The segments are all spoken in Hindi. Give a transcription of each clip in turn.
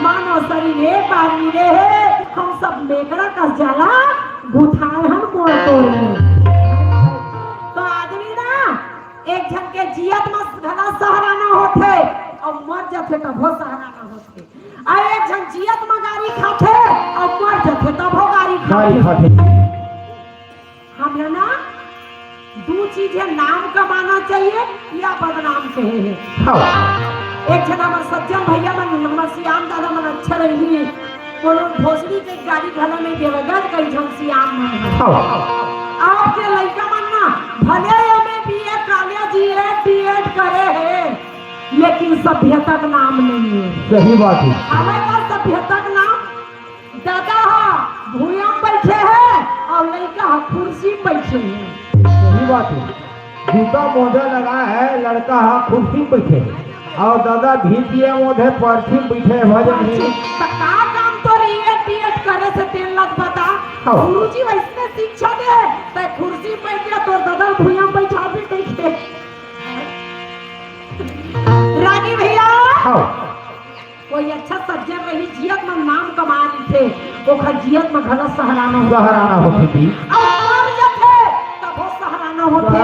मानो शरीर एक बार मिले है हम सब मेकड़ा कस जाला गुथाए हम मोड़ तोड़ तो आदमी ना एक झन के जियत में घना सहाराना होते और मर जाते तब हो सहाराना होते और एक झन जियत में गाड़ी खाते और मर जाते तब हो गाड़ी खाते हम ना दो चीजें नाम कमाना चाहिए या बदनाम कहे एक जना मन सज्जन भैया मन नंबर श्याम दादा मन अच्छा रही बोलो भोसड़ी के गाड़ी घला में देवगन कई झन श्याम मन आपके लड़का मन ना भले हमें बीए कॉलेज बीएड करे है लेकिन सभ्यता का नाम नहीं है। सही बात है। हमें का सभ्यता का नाम दादा हा भूया बैठे है और लड़का कुर्सी बैठे है। सही बात है। जूता मोजा लगा है लड़का हा कुर्सी बैठे और दादा भीतिया मोधे पर्ची बैठे भजन ही का काम तो बीएड करे से 3 लाख बता गुरुजी वैसे शिक्षा दे ते कुर्सी बैठ गया तो दादा भूया बैठा भी कैसे रानी भैया कोई अच्छा सज्जन रही जियत में नाम कमा ली थे वो जियत में घना सहाराना होती थी और जाते तब वो सहाराना होते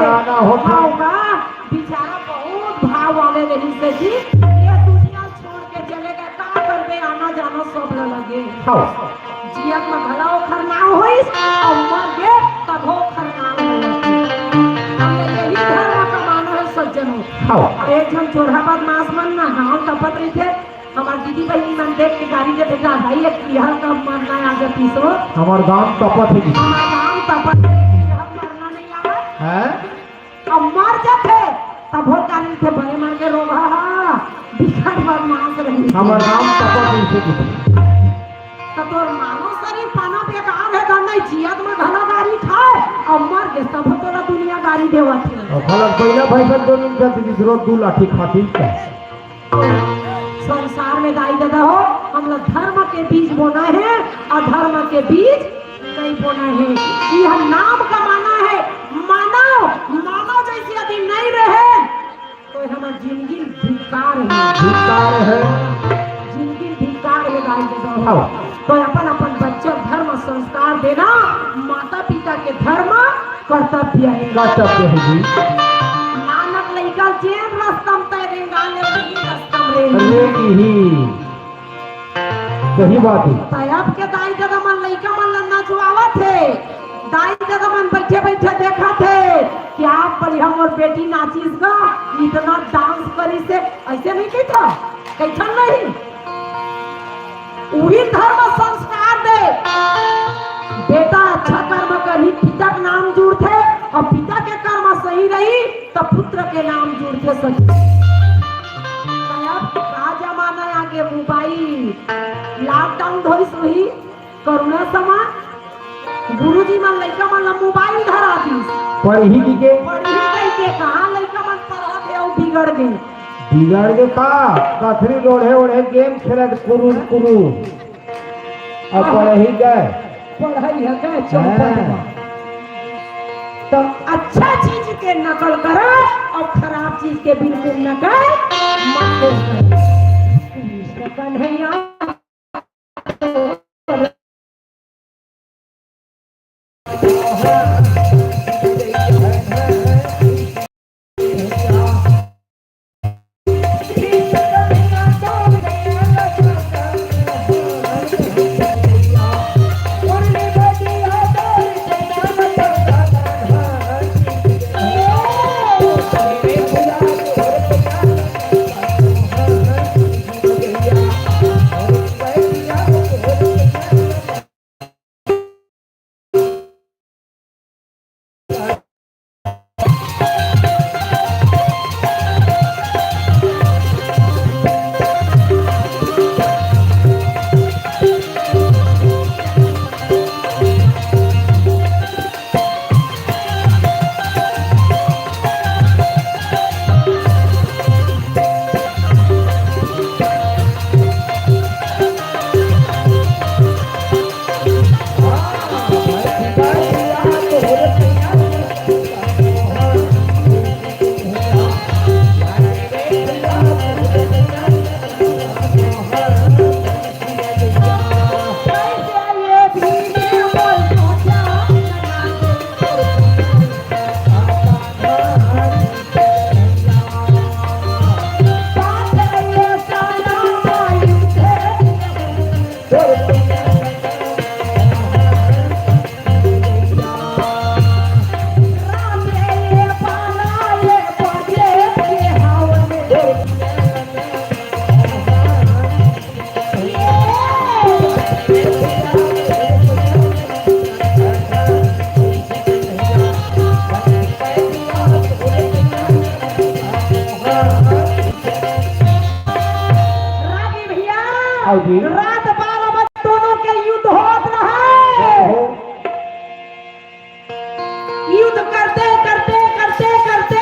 बेचारा बहुत भाव वाले रही से जी ये दुनिया छोड़ के चले गए का करबे आना जाना सब लगे जियत में भला ओखर ना होई और मर गए तब ओखर ना होई हमने यही धर्म कमाना है सज्जनों। एक जन चोरहाबाद मास मन ना गांव तपत रही थे हमार दीदी बहनी मन देख के गाड़ी दे बेटा भाई एक बिहार का मरना आ जा पीसो हमार गांव तपत है हमार गांव तपत मरना नहीं आवे हैं अब मर जाते तब हो गाड़ी थे बड़े मार के रोगा बिखर पर मांस रही हमार गांव तपत है से तब और मानो शरीर पाना बेकार है तो नहीं जियत में घना गाड़ी खाए और मर गए तब तोरा दुनिया गाड़ी देवा थी और फलक पहला भैंस दोनों जब दूसरो 2 लाठी खाती संसार में दाई दादा हो हम लोग धर्म के बीज बोना है और धर्म के बीज नहीं बोना है यह नाम कमाना है मानव जैसे यदि नहीं रहे तो हमारी जिंदगी धिक्कार है जिंदगी धिक्कार है दाई दादा हो तो अपन बच्चों धर्म संस्कार देना माता पिता के धर्म कर्तव्य है जी नानक लइका जेन रस्तम तैरेगा लेगी रस्तम ही सही बात है। तब के दाई दादा मन लइका मन लन्ना छुआवा थे दाई दादा मन बैठे बैठे देखा थे क्या पर हम और बेटी नाचिस गा इतना डांस करी से ऐसे नहीं कहता कैसा नहीं वही धर्म संस्कार दे बेटा अच्छा कर्म करी पिता का नाम जुड़ते और पिता के कर्म सही रही तो पुत्र के नाम जुड़ते सही का जमाना आगे मोबाइल लॉकडाउन धोई सोही करुणा समा गुरुजी मन लइका मन ला मोबाइल धरा दी पढ़ी की के पढ़ी कई के कहा लइका मन पढ़ा के और बिगड़ गए बिगड़ के का कथरी रोढ़े ओढ़े गेम खेलत कुरू कुरू अब पढ़ी गए पढ़ाई है क्या चौपट में तो अच्छा चीज के नकल करो और खराब चीज के बिल्कुल नकल मत करो कृष्ण कन्हैया रात 12 बजे दोनों के युद्ध होत रहे युद्ध करते करते करते करते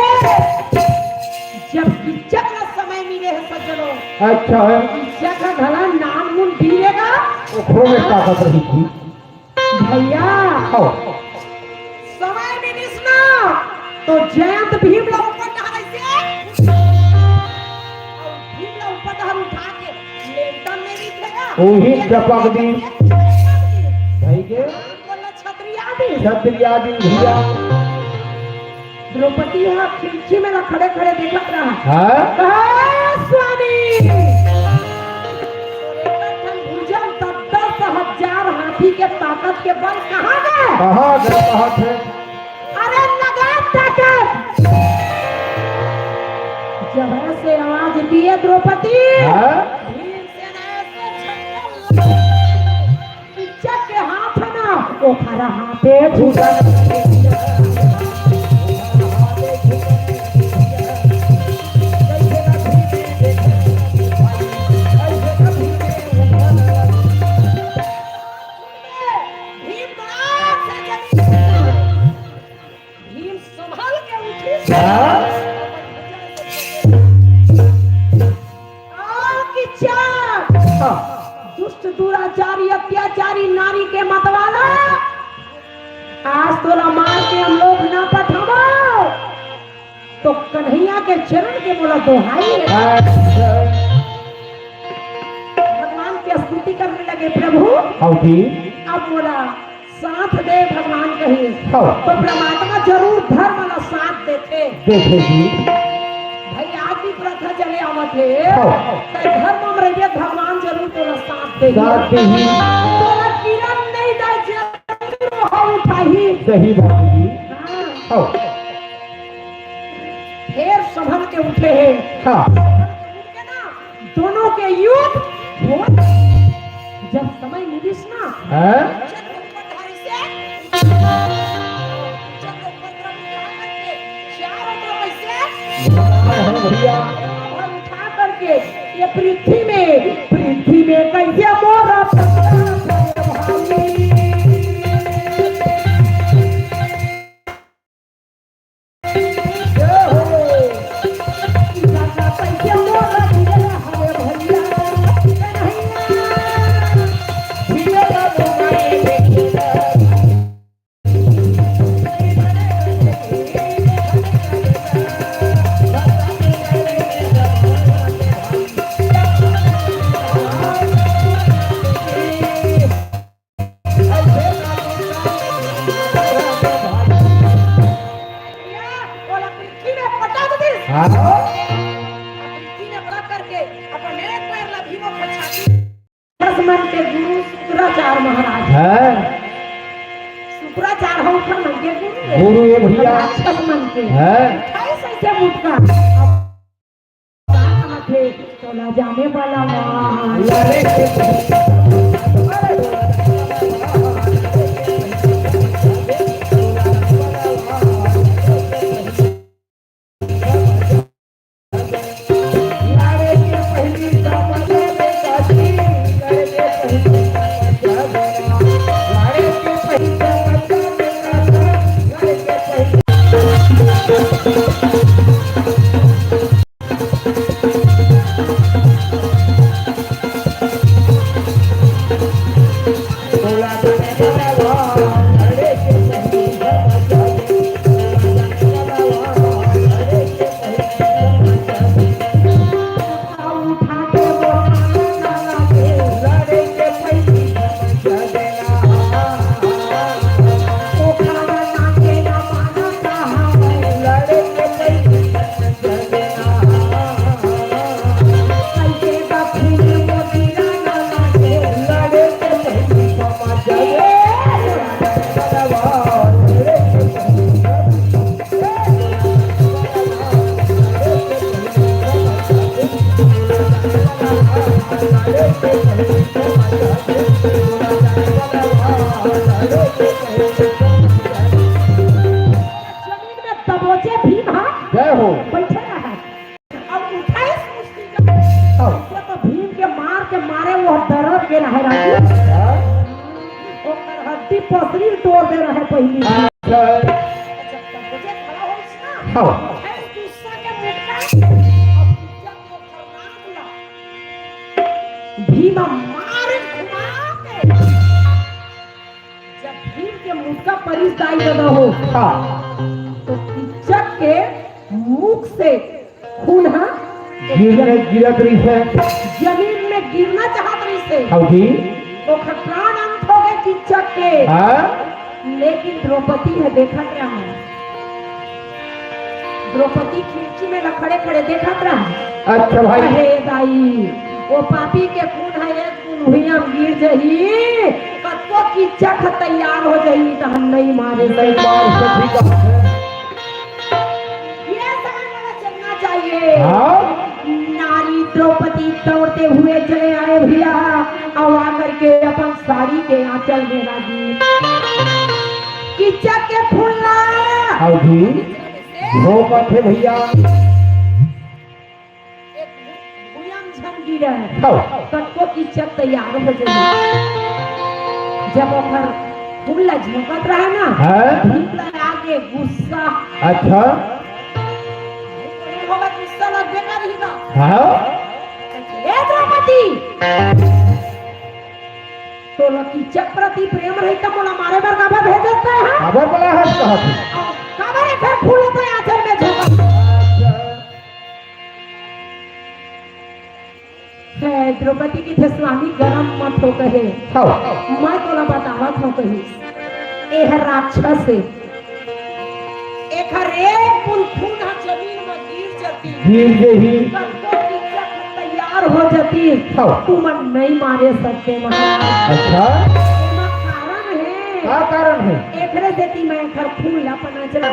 जब इज्जत का समय मिले है सज्जनों अच्छा है इज्जत का भला नाम मुन दिएगा ओखरो में ताकत रही थी भैया समय मिलिस ना तो जयंत भीम लोग ऊपर चढ़ाई से भीम लोग ऊपर धर उठा के लेंटन में भी थे वही चपक दी भाई के बोला छत्रियादी छत्रियादी भैया द्रौपदी यहाँ खिड़की में खड़े खड़े देखत रहा हाँ स्वामी भुजन 10,000 हाथी के ताकत के बल कहाँ गए अरे लगा ताकत जब ऐसे आवाज दिए द्रौपदी इज्जत के हाथ ना वो खरा हाथे छूटा दुष्ट दुराचारी अत्याचारी नारी के मतवाला आज तोला मार के हम लोग ना पठाओ तो कन्हैया के चरण के बोला दोहाई भगवान की स्तुति करने लगे प्रभु अब बोला साथ दे भगवान कही तो परमात्मा जरूर धर्म वाला साथ देते भाई आज भी प्रथा चले आवत है धर्म में रहिए भगवान जरूर तोरा साथ देगा तोरा किरण नहीं जाए जरूर हो उठाही सही बात जी फिर संभल के उठे हैं दोनों के युद्ध जब समय मिलिस ना उठा करके ये पृथ्वी में कैसे मोरा प्रीति ने बड़ा करके अपने पैर ला भीमो पर छाती मन के गुरु शुक्राचार्य महाराज है शुक्राचार्य हो पर मन के गुरु ये भैया मन के है ऐसे मुटका थे चला जाने वाला जय हो बैठे रहा अब उठाई मुश्किल का तो भीम के मारे वो दर्द के रहे राजू वो हड्डी पसरी तोड़ दे रहे पहली जब मुझे खड़ा हो इसना है गुस्सा के मुक्का अब जब को खरना दिया भीम मारे घुमा के जब भीम के मुक्का परिस्ताई लगा हो तो किचक के मुख से खून गिरत रही से जमीन में गिरना चाहत रही से जी तो प्राण अंत हो गए किचक के लेकिन द्रौपदी है देखत रहा द्रौपदी खिड़की में खड़े खड़े देखत रहा अच्छा भाई अरे दाई वो पापी के खून है एक खून हुई हम गिर जही कतो किचक तैयार हो जही तो हम नहीं मारे नहीं मार सकती नारी द्रौपदी दौड़ते हुए चले आए भैया और आकर के अपन साड़ी के आंचल में लगी किचक के फूलना जी वो थे भैया एक भुयंग झन गिरे कटको किचक तैयार हो जाए जब ओकर फूल झोंकत रहा ना भीतर आगे गुस्सा अच्छा गुस्सा लग गया रहेगा हाँ द्रौपदी तो किचक प्रति प्रेम रही तो बोला मारे बार काबा भेजता है खबर बोला है काबा रे फिर फूलों पे आंचल में झोंका है द्रौपदी की थे स्वामी गरम मत हो कहे मैं तोला बतावत हो कही ए राक्षस एक रे पुल खून जमीन में गिर जाती तैयार हो जाती तू मन नहीं मारे सकते महाराज अच्छा कारण है क्या कारण है एकरे देती मैं घर फूल अपना चला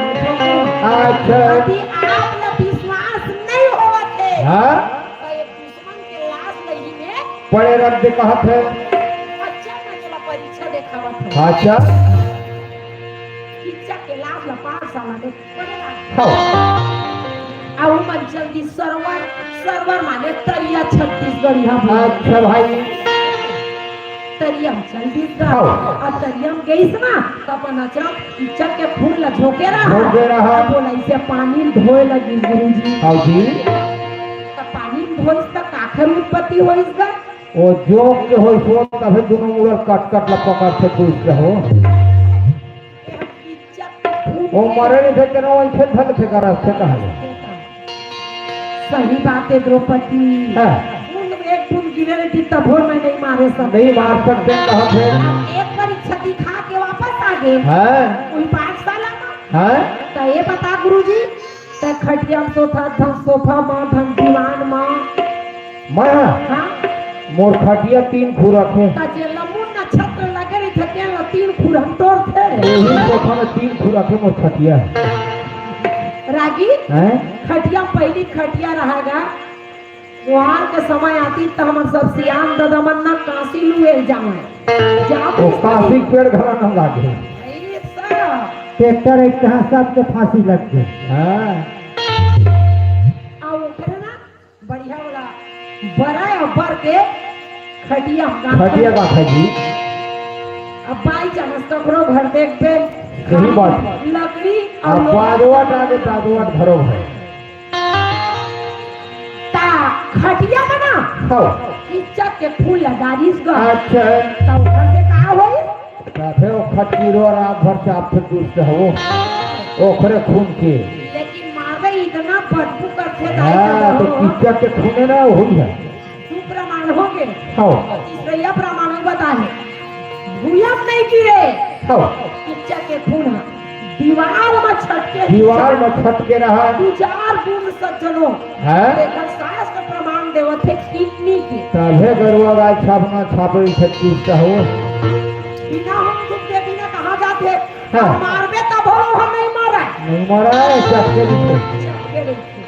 अच्छा यदि आप ना विश्वास नहीं होवत है हां तो एक दुश्मन के लाश नहीं में पड़े रख दे कहत है बच्चा में चला परीक्षा देखावत है अच्छा किच्चा के लाश ला 5 साल के हाँ और मन जल्दी सर्वर माने तरिया छत्तीसगढ़ यहाँ अच्छा भाई तरियम छत्तीसगढ़ और तरियम गई ना तो अपन अच्छा किच्चा के फूल ला झोके रहा बोला इसे पानी धोए लगी गुरुजी हाँ जी तो पानी धोए तक काखर उत्पत्ति हो इसका वो जोक के हो सो तभी दोनों मुड़ा कट ला पकड़ से पूछ रहे हो वो मरे नहीं थे तेरा वैसे धल से करा से कहा सही बात है द्रौपदी एक फूल गिरे रही थी तब मैं नहीं मारे सकते नहीं मार सकते कहा थे एक परीक्षा दिखा के वापस आ गए हैं कोई 5 साल हैं तो ये बता गुरुजी त खटिया में सोता धन सोफा माँ धन दीवान माँ मैं हाँ मोर खटिया 3 खू रखे त जे लमुन नक्षत्र लगे रही थे क्या तीन खुर हम तोड़ थे यही सोफा में 3 खू रखे मोर खटिया रागी हैं खटिया पहली खटिया रहेगा त्योहार के समय आती तो हम सब सियान ददमन न काशी लुए जावे जाओ वो काफी पेड़ घरा न लागे ऐसा ट्रैक्टर एक कहां सब के फांसी लग गए हां आओ करे ना बढ़िया वाला बड़ा अब्बर के खटिया का खजी अब बाई चांस ककरो घर देख पे सही बात लकड़ी अब बादवाट आगे दादवाट घरों है ता खटिया का ना हां इज्जत के फूल लगारीस ग अच्छा तो उधर से का होई काफे वो खटकीरो रात भर चाप से दूर से हो ओखरे खून के लेकिन मारे इतना बदबू करते हां तो किच्चा के खूने ना हुई है तू प्रमाण हो गए हां तीसरा यह प्रमाण बताए भूयम नहीं गिरे हां इज्जत के खून दीवार में छटके दीवार में छटके रहा 2-4 बूंद सज्जनों हैं देखा शास्त्र प्रमाण देवत है किडनी के तभे गरुआ गाय छापना छापे 36 का हो बिना हम दुख के बिना कहा जाते हाँ। मारबे तब हो हम नहीं मारा नहीं मरा है चटके दिखे छटके देखे।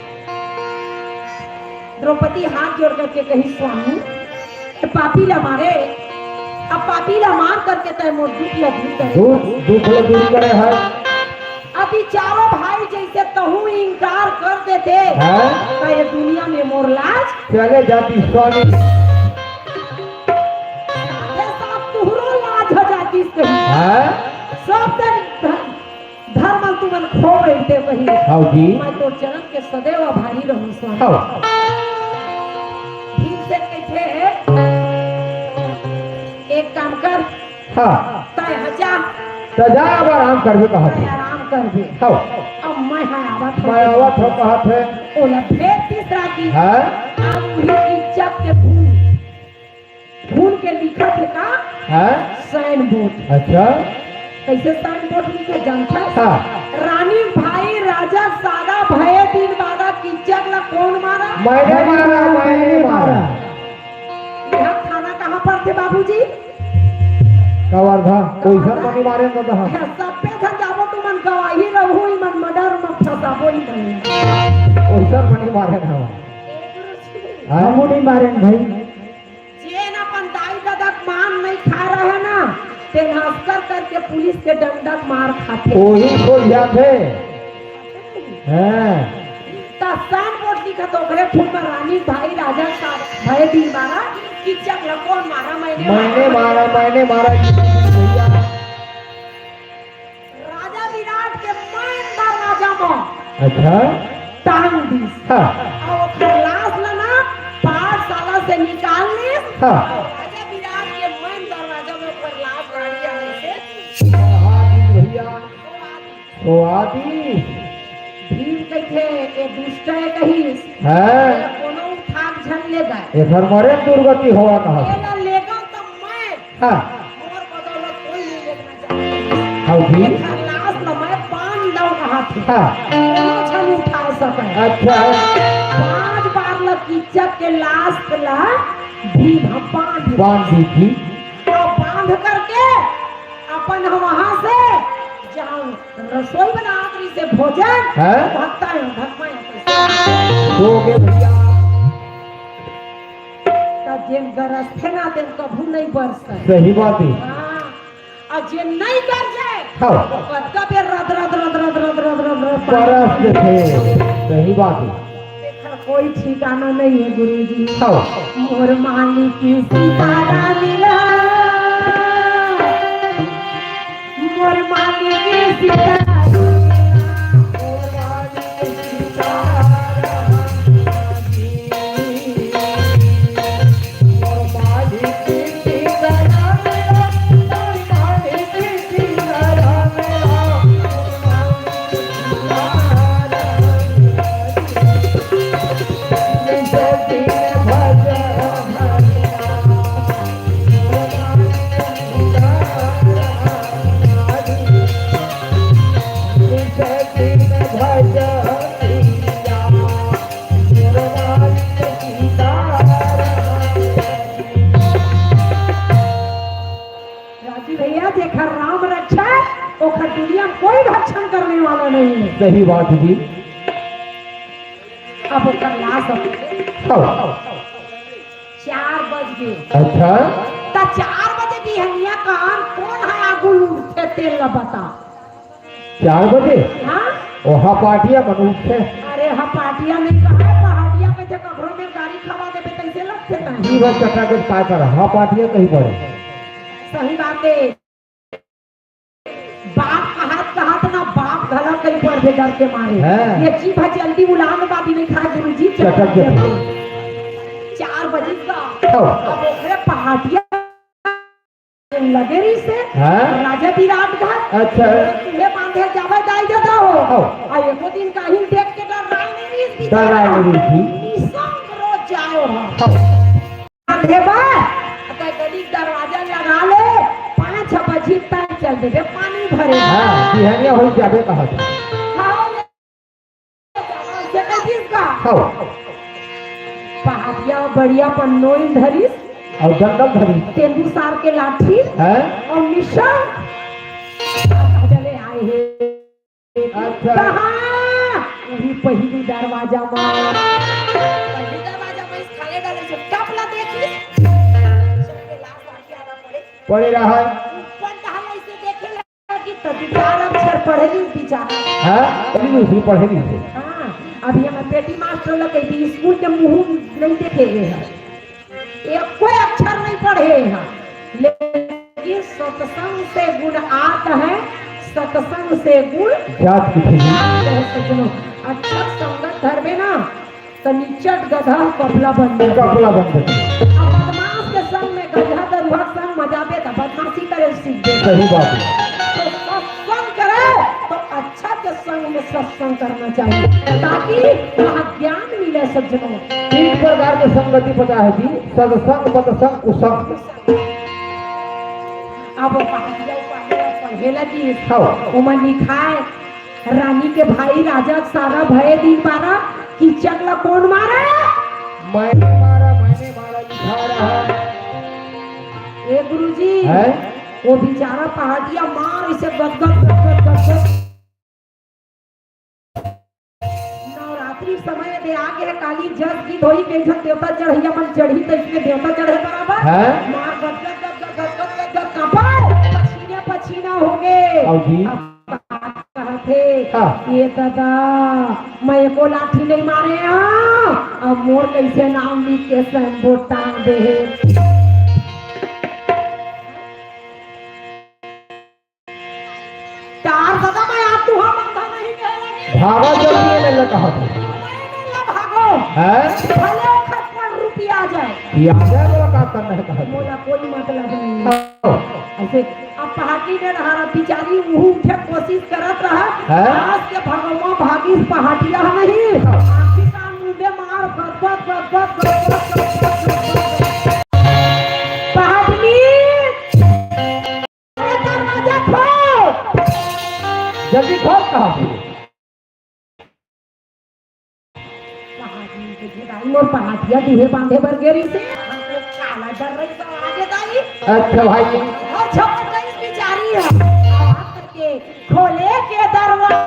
द्रौपदी हाथ जोड़ करके कही स्वामी ये पापी ला मारे अब पापी ला मार करके तय मोर दुख लगी करे दुख दूर करे है अभी चारों भाई जैसे कहूँ इनकार कर देते हैं तो ये दुनिया में मोर लाज चले जाती स्वामी सब तुहरो लाज हो जाती कहीं हैं सब धर्म तुमन खो बैठते वही हाउ जी मैं तो चरण के सदैव आभारी रहूं स्वामी हाउ ठीक से कहते एक काम कर हां तय हजा सजा अब आराम करबे कहा तय आराम कर दे हाउ अब मैं है आवत मैं आवत हो कहा थे ओला फिर तीसरा की हैं अब वही इज्जत के खून के लिखा थे का हैं साइन बोर्ड अच्छा कैसे साइन बोर्ड लिखा जानता है हां रानी भाई राजा सादा भय दिन बादा किचक ला कौन मारा मैंने मारा यह थाना कहाँ पर थे बाबूजी कवर्धा कोई सब नहीं मारे तो हम सब पे धन जाबो तू मन गवाही रहू ही मन मर्डर में फसाबो ही नहीं कोई सब नहीं मारे ना हम नहीं मारे भाई जे न अपन दाई ददक मान नहीं खा रहे ना ते हंसकर करके पुलिस के दंडक मार खाते वही को जाते हैं तसान बोर्ड लिखा तो ओकरे फूल में रानी भाई राजा साहब भय दिन मारा किचक ला कौन मारा मैंने मारा राजा विराट के मैन दरवाजा में अच्छा टांग दी हाँ और वो खलास लना पाठशाला से निकालने हाँ राजा विराट के मैन दरवाजा में ऊपर लाश गाड़ी आने से तो आदि भीम कहते ये दुष्ट है कहीं है कोनो उठा झन ले गए एकर मरे दुर्गति हुआ ना एला लेगा तो मैं हाँ और बदौलत कोई नहीं लेना चाहता हाउ जी खलास न मैं पान दो कहा थे हाँ कोनो झन उठा सके अच्छा 5 बार ला किचक के लाश ला भीम बांध दी थी और बांध करके अपन हम वहां से जाऊं रसोई बना आखिरी से भोजन हैं भक्ता है भक्मा सो गए भैया तब जेन गरज थे ना तेन कभू नहीं बरसा सही बात है और जेन नहीं कर जाए हाँ कत्का पे रद रद रद रद रद रद रद रद परस देखे सही बात है देखा कोई ठिकाना नहीं है गुरुजी हाँ मोर मालिक की सितारा मिला मोर मालिक की सितारा सही बात जी। अब ओकर लाश हाँ। 4 बज गए। अच्छा। तो 4 बजे बिहनिया कहन कौन है आगू उठे तेल ल बता। 4 बजे हाँ ओहा पाटिया मनुष्य है। अरे हपाटिया में कहा पहाटिया में जब घरों में गाड़ी खवा देवे कैसे लगते हैं। जीवन चक्रा के काय कर हा पाटिया कहीं पड़े। सही बात है। बाप कहा ना बाप घला कहीं पर भी डर के मारे। हाँ। ये चीज है जल्दी उलान बादी नहीं खाए गुरुजी चटक देते। 4 बजे का हाँ। अब ओकरे पहाटिया लगे रही से हाँ। राजा विराट घाट अच्छा। तुम्हें बांधे जावे जाई देता हो। हाँ। आ एको दिन कहीं देख के डराई नहीं रही डराई नहीं रही थी। निसंग रोज जाओ हो हाँ। बांधे बा अगर गली दरवाजा लगा ले 5 बजे तक चल देवे पानी भरे। हाँ बिहनिया हो जाबे कहा था। हाँ से कैसी का हाँ। पहाड़िया बढ़िया पन्नोई धरिस और जंगल धरी तेंदू सार के लाठी है। और मिशन चले आए हैं। अच्छा। कहाँ वही पहली दरवाजा में पहले दरवाजा में इस खाले डाले से टपला देखी सबके लाश आके आना पड़े पड़े रहा पंडाल ऐसे देखे लगी तो बेचारा अक्षर पढ़े नहीं बेचारा। है कभी उसी पढ़े नहीं थे। हाँ अभी हमें पेटी मास्टर लोग कही स्कूल के मुंह नहीं देखे हैं एक कोई अक्षर नहीं पढ़े हैं लेकिन सत्संग से गुण आता है सत्संग से गुण जात की थी। सज्जनों अच्छा संगत धरबे ना तो निचट गधा कपला बन जाए। कपड़ा बंद थी। अब बदमाश के संग में गधा दरुआ संग मजाबे तो बदमाशी करे सीख दे। सही बात है। तो सत्संग करे तो अच्छा के संग में सत्संग करना चाहिए ताकि वहाँ ज्ञान मिले सज्जनों। 3 प्रकार के संगति पता है जी सत्संग मतसंग कुसंग। अब पढ़े लगी हाँ। उमर लिखा है रानी के भाई राजा सारा भय दी पारा कि चगला कौन मारे। मैंने मारा लिखा रहा ए गुरुजी है। वो बेचारा पहाड़िया मार इसे गदगद नवरात्रि समय दे आगे है काली जग की धोई के जन देवता चढ़ैया मन चढ़ी तो इसमें देवता चढ़े बराबर है। मार गदगद पसीने पसीना हो गए। और जी कहते हाँ। ये दादा मैं को लाठी नहीं मारे हाँ अब मोर कैसे नाम लिख के सैम्बो टांग दे। दादा मैं आप तुहा बंधा नहीं कह भागा जल्दी ले ले कहा था। भागो है। भले खत्म रुपया आ जाए ये आगे मुलाकात करना है कहा था। मोला कोई मतलब नहीं। हाँ। ऐसे अब पहाड़ी ने रहा बिचारी मुंह उठे कोशिश करत रहा है? आज के भगवान भागी पहाड़िया नहीं आखिर का मुंडे मार पहाड़ी दरवाजा खोल जल्दी खोल कहा था। मोर पहाड़िया दिहे बांधे बर गेरी से हमको काला डर रही तो आगे दाई। अच्छा भाई और जबरदस्त बिचारी है आवाज करके खोले के दरवाजा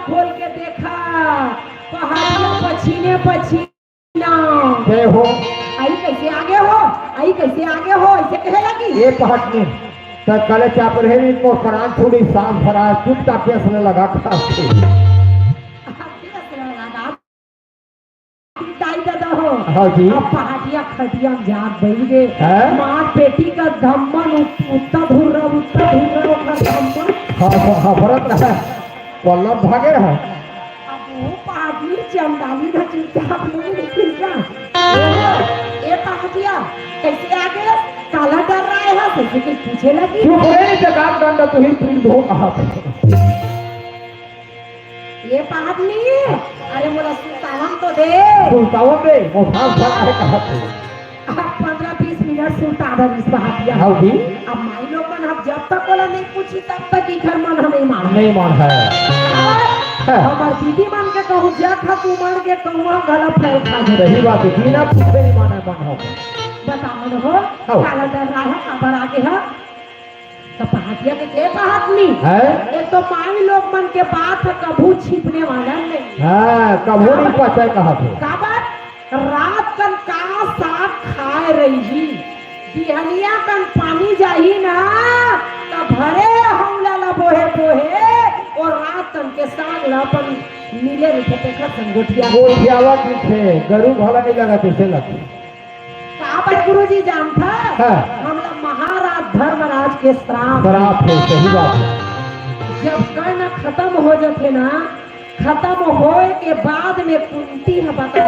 खोल के देखा पहाड़िया पछीना जय हो। आई कैसे आगे हो आई कैसे आगे हो ऐसे कहे लगी ये पहट में तो कल चापर है इनको प्राण थोड़ी सांस भरा चुपचाप पेश में लगा खा दाई दादा हाँ जी। अब पहाड़िया खटिया में जात बैठ गए हैं? मार पेटी का धम्मन उत्ता धुर रहा ओकर धम्मन हाँ भरत है पल्लव भागे रहा अब वो पहाड़ी चंदाली का चुपचाप नहीं खिलका ये पहाड़िया कैसे आ गए काला डर रहा है कैसे कुछ पूछे लगी चुप रहे जगात दंड तू ही प्रिंट हो कहा ये पहाड़ी अरे मोला सुल्तान तो दे सुल्तान दे मोथा भरा है कहा थे अब 15-20 मिनट सुल्तान इस पहाड़िया हाँ जी। अब माई लोग मन अब जब तक बोला नहीं पूछी तब तक इधर मन हमें मार नहीं मान है हमार दीदी मन के कहूँ जा खा तू मार के कहूँ गलत फैल खा दे सही बात है बिना पूछे ही माना मन हो बता मन हो हाँ। काला डर रहा है खबर आगे है तो पहाड़िया के पहाड़नी है ये तो माई लोग मन के बात है कभू छिपने वाला नहीं हाँ कबू नहीं पचा कहा थे काबर रात कन का साग खाए रही बिहनिया कन पानी जाही ना तब भरे हमला ला बोहे बोहे और रात कन के साग ला अपन मिले रखे तेकर संगोठिया वो जावा की थे गरु भला नहीं लगा कैसे लगे काबर गुरुजी जानता हाँ। हमला महाराज धर्मराज के श्राप शराब है सही बात है जब कर्ण खत्म हो जाते ना खत्म होए के बाद में कुंती है बता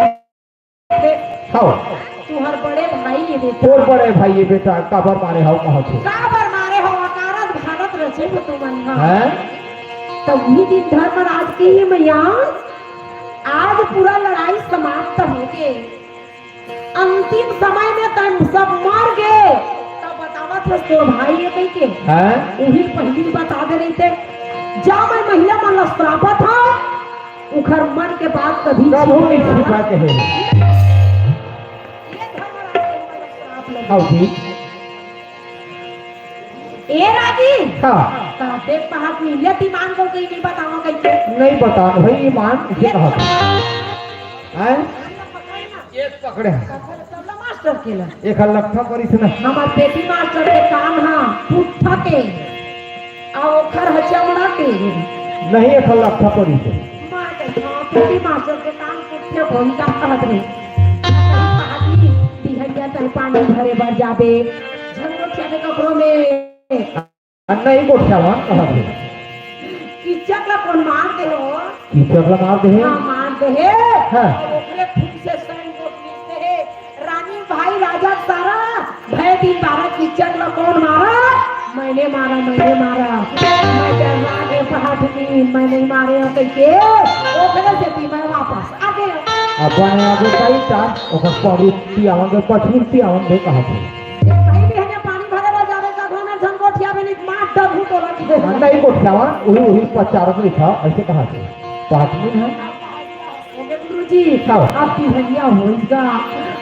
हाँ तुहर बड़े भाई ये बेटा तोर बड़े भाई ये बेटा कबर मारे हो कहा थे काबर मारे हो अकारत भारत रचे हो तुमन हैं तो वही दिन धर्मराज की ही मैया आज पूरा लड़ाई समाप्त हो गए अंतिम समय में तम सब मर गए तब बतावा था तो भाई ये कही के हैं वही पहली बता दे रही थे जा मैं महिला मन श्रापा था उखर मन के बाद कभी कबू नहीं छुपा के है ये धर्मराज के ऊपर श्राप लगा। हाँ जी ए राजी हाँ तब देख पहाड़ में लेती मान को कहीं नहीं बताओ कैसे नहीं बता भाई ये मान इसे कहा था हैं एक पकड़े मास्टर केला एक लट्ठा करी सुना हमार पेटी मास्टर के काम हा पुट्ठा के आ ओखर हचमड़ा के नहीं एक लट्ठा करी से मार के पेटी मास्टर के काम पुट्ठे कोई का कहत रे पानी दिहरिया तय पानी भरे भर जाबे झंगोटिया के कपड़ों में नहीं गोठ्यावा कहा थे किचक ला कौन मार दे हो की चकला मार दे हाँ मार दे है हाँ। ओकरे खून से सैन कोट मिलते है रानी भाई राजा सारा भय दिन 12 किचक ला कौन मारा मैंने मारा मैं डरना के पहाड़ी मैं नहीं मारे हो के ओकरे से भी मैं वापस आ गए अपन आगे कई चार ओकर पड़ी पियावन के पछिन पियावन दे कहा थे भाई बहने पानी भरे बा जावे का घर में झंगोटिया में नहीं मार डबू तो लग गए नहीं गोठ्यावा वही पचारों लिखा ऐसे कहा थे पाठमीन है ओके गुरुजी हाँ। आपकी भैया होइगा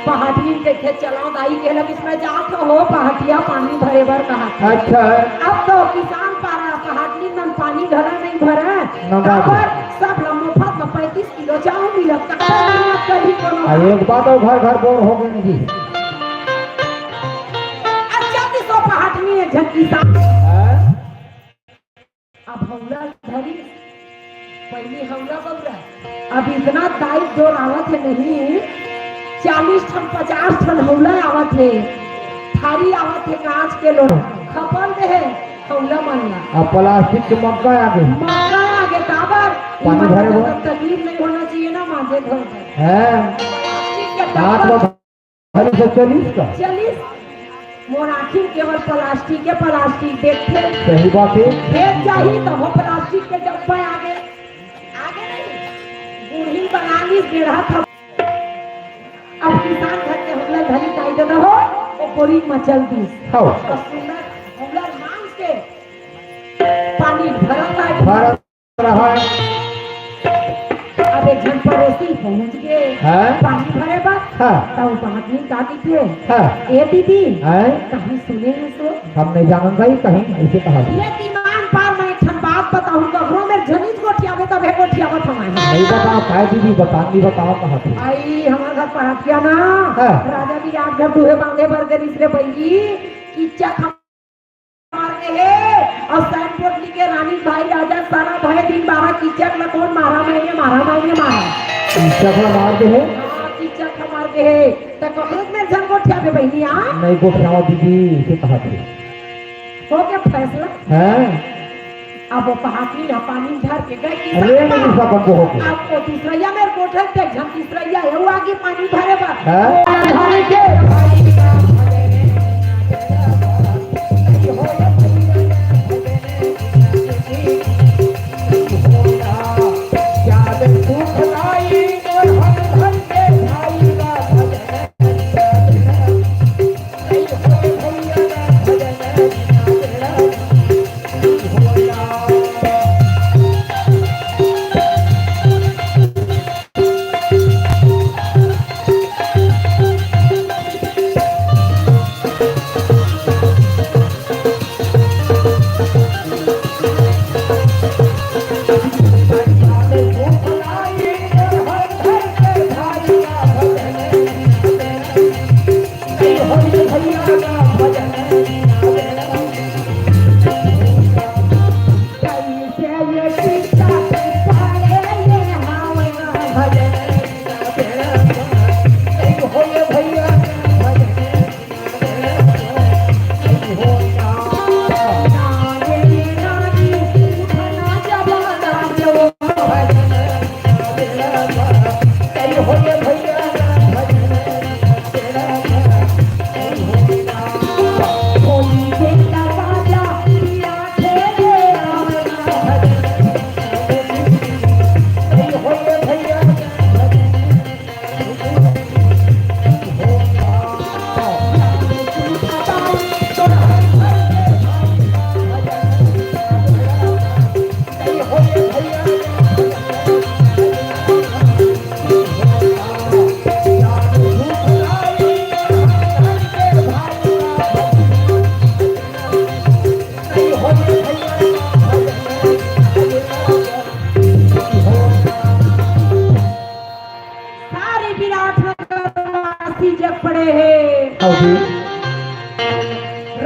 पहाड़ी देखे चलाओ दाई के लग इसमें जात हो पहाड़िया पानी भरे भर कहा अच्छा है अब तो किसान पारा पहाड़ी में पानी भरा नहीं भरा नंगा पर सब मुफ्त में 35 किलो चावल मिलत कहीं कोनो एक बात और घर घर बोर हो गए जी अच्छा किसो पहाड़ी है झंकी सा हैं? अब हौला धरी पहली हौला बउरा अब इतना दाई जोर आवत है नहीं 40 टन 50 टन हौला आवत है थारी आवत है कांच के लोग खपल दे है हौला मनला अब प्लास्टिक के मक्का आगे मक्का आगे काबर पानी भरे हुए? तकलीफ नहीं होना चाहिए ना माथे धोए है प्लास्टिक के हाथ में डब्बा भले से 40 का 40 मोराखी केवल प्लास्टिक देखते सही बात है खेत चाहिए तो वो प्लास्टिक के डब्बा आगे आगे नहीं बूढ़ी बना ली बेड़ा था अब किसान घर के हमला धरी टाइट न हो वो पूरी मचल दी हाँ और सुंदर हमला मांस के पानी भरल है भारत रहा है अब एक जन पड़ोसी पहुंच गए हैं? पानी भरे बा हाँ तब पानी का थे हाँ ए दीदी हैं? कहीं सुने हैं सो हम नहीं जानन भाई कहीं ऐसे कहा ये ईमान पार मैं ठन बात बताऊं कखरो में झनीज गोठियावे तब है गोठियावत हमारे नहीं बताओ काय दीदी बताओ कहा थे आई हमारे घर पहाटिया ना हाँ। राजा की आठ घर दूहे बांधे भर कर इसलिए बैली किच्चा मार के है और सैन पोटली के रानी भाई राजा सारा भय दिन 12 किच्चा में कौन मारा मैंने मारा चकला मार दे है किच्चा मार के है तो कपड़े में जन गोठिया पे बहनिया नहीं गोठिया दीदी से कहा थे हो के फैसला हैं अब वो पहाड़ी ना पानी झर के गए कि अरे नहीं सब को हो गया आपको तीसरा मेरे गोठे पे झम तीसरा है वो आगे पानी भरे बा हैं धरे के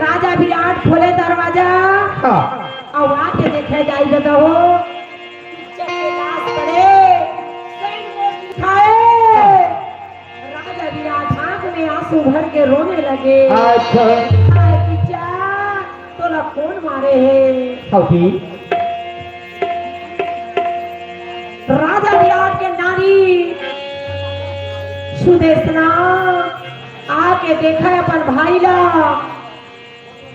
राजा विराट खोले दरवाजा और आके देखे जाई जदा हो राजा विराट आंख में आंसू भर के रोने लगे। अच्छा तोला कौन मारे है? राजा विराट के नारी सुदेशना आके देखा अपन भाई ला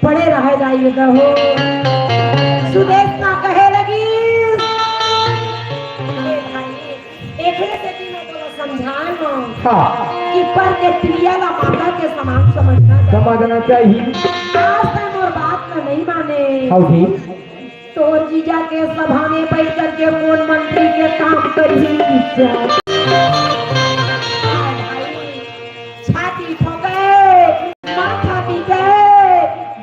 पड़े रह जाइए हो। सुदेशना कहे लगी समझाना कि पर के प्रिया ला माता के समान समझना चाहिए। आज तक और बात का नहीं माने तो जीजा के सभा में बैठ करके कौन मंत्री के काम करी छाती ठोके माथा पीटे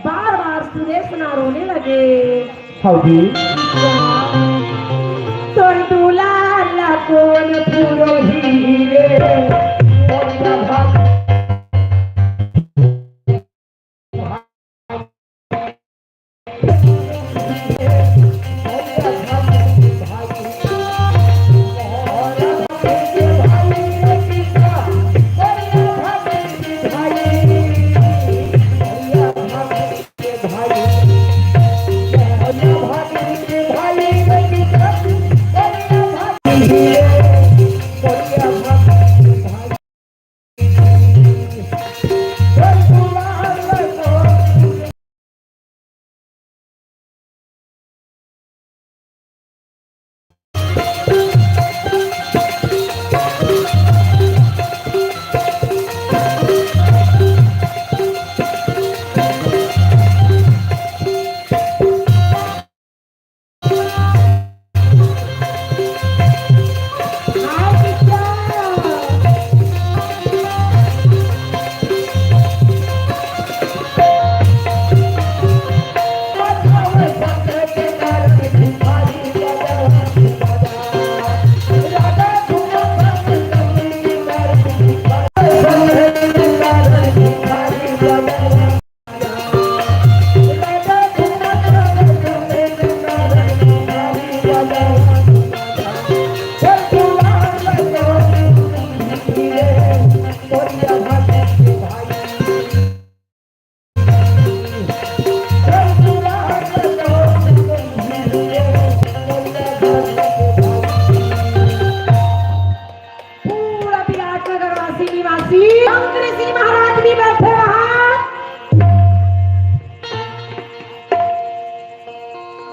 बार बार सुदेशना रोने लगे। तोर दुलाला कौन पुरोही रे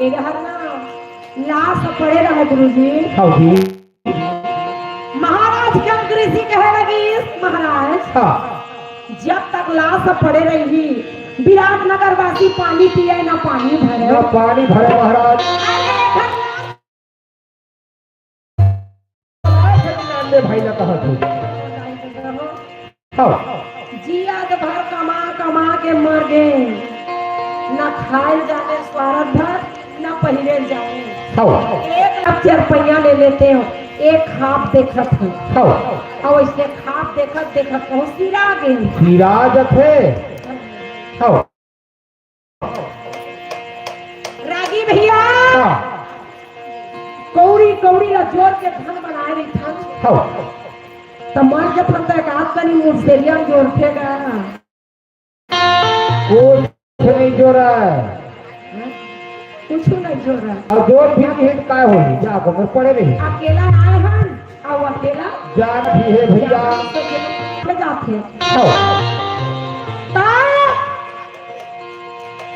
एक हर ना लाश पड़े रहे गुरुजी। हाँ जी। महाराज के अंग्रेजी कहे लगी महाराज हाँ। जब तक लाश पड़े रही विराटनगर वासी पानी पिए ना पानी भरे ना पानी भरे महाराज। भाई ना कहा तू। हाँ। जियाद भर कमा कमा के मर गए न खाए जाने स्वार्थ भर न पहिरे जाने। हाँ। 1 लाख रुपया ले लेते हो एक खाप देखत है। हाँ। और इससे खाप देखत देखत बहुत सिरा गए। सिराज थे। हाँ। रागी भैया हाँ। कौड़ी कौड़ी ला जोर के धन बनाए रही धन। हाँ। तो मर जब तक एक कनी मुर्सेरिया जोड़ फेगा कुछ नहीं जोड़ा है। कुछ नहीं जोड़ा। और जोड़ भी हिट का होगी जाको में पड़े नहीं। अकेला आए हन और अकेला जान भी है भैया। जाते हाँ।